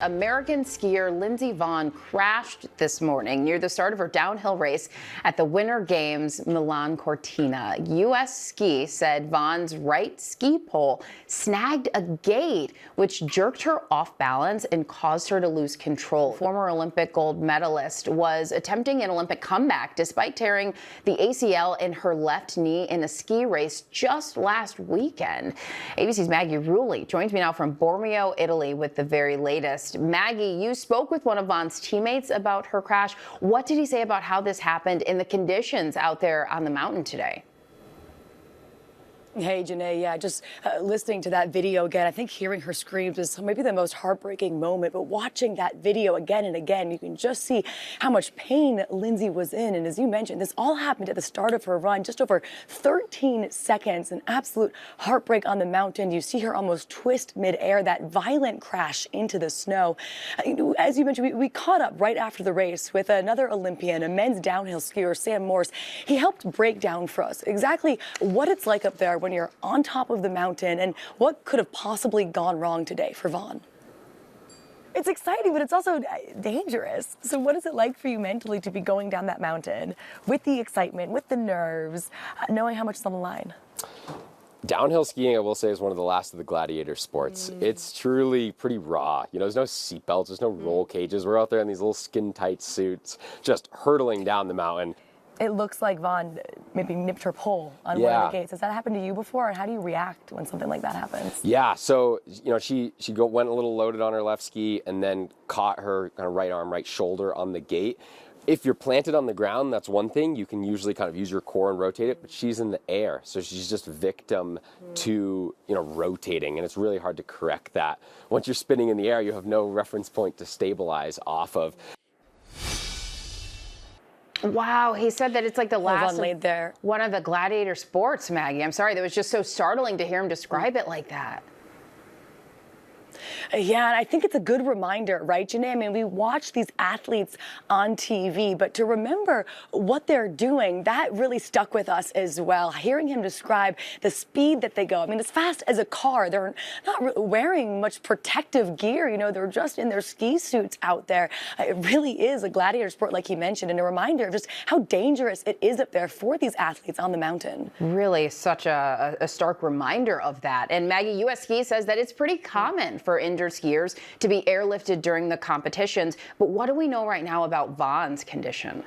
American skier Lindsey Vonn crashed this morning near the start of her downhill race at the Winter Games Milan Cortina. U.S. Ski said Vonn's right ski pole snagged a gate, which jerked her off balance and caused her to lose control. Former Olympic gold medalist was attempting an Olympic comeback despite tearing the ACL in her left knee in a ski race just last weekend. ABC's Maggie Rulli joins me now from Bormio, Italy with the very latest. Maggie, you spoke with one of Vonn's teammates about her crash. What did he say about how this happened in the conditions out there on the mountain today? Hey, Janae, yeah, just listening to that video again, I think hearing her screams is maybe the most heartbreaking moment, but watching that video again and again, you can just see how much pain Lindsey was in. And as you mentioned, this all happened at the start of her run, just over 13 seconds, an absolute heartbreak on the mountain. You see her almost twist midair, that violent crash into the snow. As you mentioned, we caught up right after the race with another Olympian, a men's downhill skier, Sam Morse. He helped break down for us exactly what it's like up there when you're on top of the mountain and what could have possibly gone wrong today for Vonn. It's exciting, but it's also dangerous. So what is it like for you mentally to be going down that mountain with the excitement, with the nerves, knowing how much is on the line? Downhill skiing, I will say, is one of the last of the gladiator sports. It's truly pretty raw. You know, there's no seatbelts, there's no roll cages. We're out there in these little skin-tight suits, just hurtling down the mountain. It looks like Vonn maybe nipped her pole on one of the gates. Has that happened to you before? And how do you react when something like that happens? Yeah, so, you know, she went a little loaded on her left ski and then caught her kind of right arm, right shoulder on the gate. If you're planted on the ground, that's one thing. You can usually kind of use your core and rotate it, but she's in the air. So she's just victim to, you know, rotating, and it's really hard to correct that. Once you're spinning in the air, you have no reference point to stabilize off of. Wow, he said that it's like the last laid there. One of the gladiator sports, Maggie. I'm sorry, that was just so startling to hear him describe it like that. Yeah, and I think it's a good reminder, right, Janae? I mean, we watch these athletes on TV, but to remember what they're doing, that really stuck with us as well. Hearing him describe the speed that they go. I mean, as fast as a car. They're not wearing much protective gear. You know, they're just in their ski suits out there. It really is a gladiator sport, like he mentioned, and a reminder of just how dangerous it is up there for these athletes on the mountain. Really such a stark reminder of that. And Maggie, U.S. Ski says that it's pretty common for injured skiers to be airlifted during the competitions. But what do we know right now about Vonn's condition?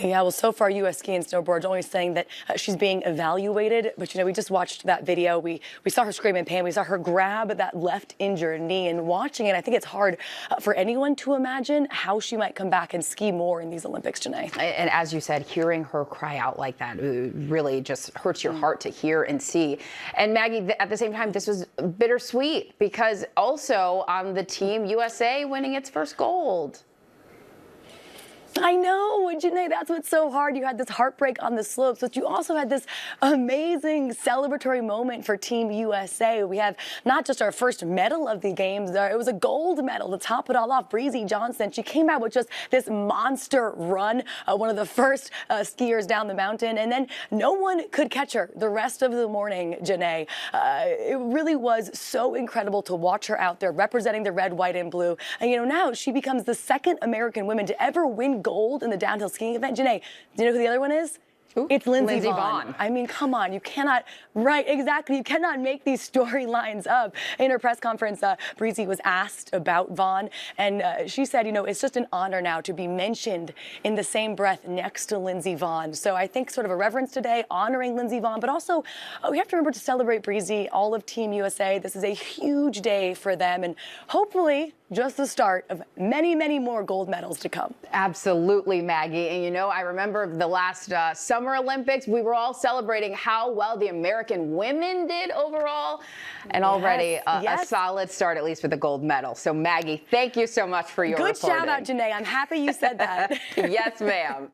Yeah, well, so far, U.S. Ski and Snowboard's only saying that she's being evaluated. But, you know, we just watched that video. We saw her scream in pain. We saw her grab that left injured knee. And watching it, I think it's hard for anyone to imagine how she might come back and ski more in these Olympics, Janae. And as you said, hearing her cry out like that really just hurts your heart to hear and see. And Maggie, at the same time, this was bittersweet because also on the Team USA winning its first gold. I know, Janae, that's what's so hard. You had this heartbreak on the slopes, but you also had this amazing celebratory moment for Team USA. We have not just our first medal of the games, it was a gold medal to top it all off. Breezy Johnson, she came out with just this monster run, one of the first skiers down the mountain, and then no one could catch her the rest of the morning, Janae. It really was so incredible to watch her out there representing the red, white, and blue. And, you know, now she becomes the second American woman to ever win gold in the downhill skiing event. Janae, do you know who the other one is? Ooh, it's Lindsey Vonn. I mean, come on, you cannot, right, exactly, you cannot make these storylines up. In her press conference, Breezy was asked about Vonn, and she said, you know, it's just an honor now to be mentioned in the same breath next to Lindsey Vonn. So I think sort of a reverence today, honoring Lindsey Vonn, but also we have to remember to celebrate Breezy, all of Team USA. This is a huge day for them, and hopefully just the start of many, many more gold medals to come. Absolutely, Maggie. And you know, I remember the last Summer Olympics, we were all celebrating how well the American women did overall. And already a solid start, at least with a gold medal. So Maggie, thank you so much for your reporting. Good shout out, Janae. I'm happy you said that. Yes, ma'am.